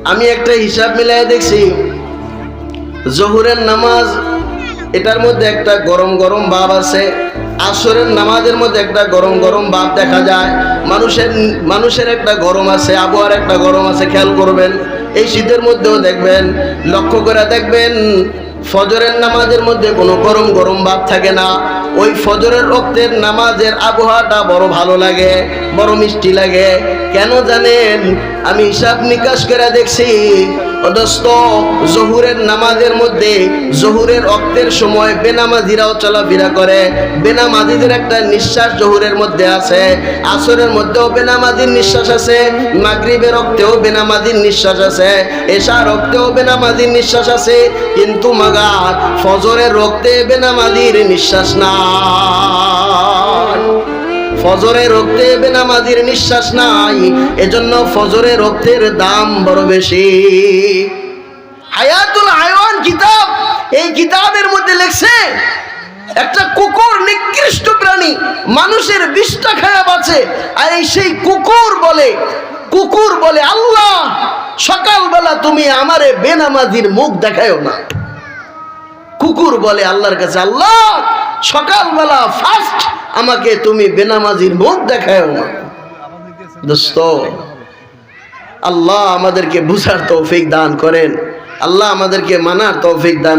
আমি একটা হিসাব মিলাই দেখছি, জোহরের নামাজ এটার মধ্যে একটা গরম গরম ভাব আছে, আসরের নামাজের মধ্যে একটা গরম গরম ভাব দেখা যায়। মানুষের একটা গরম আছে, আবহাওয়ার একটা গরম আছে। খেয়াল করবেন, এই শীতের মধ্যেও দেখবেন, লক্ষ্য করে দেখবেন, ফজরের নামাজের মধ্যে কোনো গরম গরম ভাব থাকে না। ওই ফজরের রক্তের নামাজের আবহাওয়াটা বড় ভালো লাগে, বড় মিষ্টি লাগে। কেন জানেন? আমি হিসাব নিকাশ করে দেখছি, অদস্ত জহুরের নামাজের মধ্যে, জহুরের রক্তের সময় বেনামাজিরাও চলাফেরা করে। বেনামাজিদের একটা নিঃশ্বাস জহুরের মধ্যে আছে, আসরের মধ্যেও বেনামাজির নিঃশ্বাস আছে, মাগরিবের রক্তেও বেনামাজির নিঃশ্বাস আছে, এশার রক্তেও বেনামাজির নিঃশ্বাস আছে। কিন্তু মাগার ফজরের রক্তে বেনামাজির নিঃশ্বাস নাই, ফজরের রক্তে বেনামাজির নিঃশ্বাস নাই। এজন্য ফজরের রক্তের দাম বড় বেশি। হায়াতুল হায়াওয়ান কিতাব, এই কিতাবের মধ্যে লেখছে একটা কুকুর নিকৃষ্ট প্রাণী, মানুষের বিষটা খায়া বাঁচে। আর এই সেই কুকুর বলে আল্লাহ সকালবেলা তুমি আমারে বেনামাজির মুখ দেখায়ও না। কুকুর বলে আল্লাহর কাছে, আল্লাহ সকালবেলা ফার্স্ট আমাকে তুমি বেনামাজির মুখ দেখায়ও না। দোস্ত, আল্লাহ আমাদেরকে বুঝার তৌফিক দান করেন, আল্লাহ আমাদেরকে মানার তৌফিক দান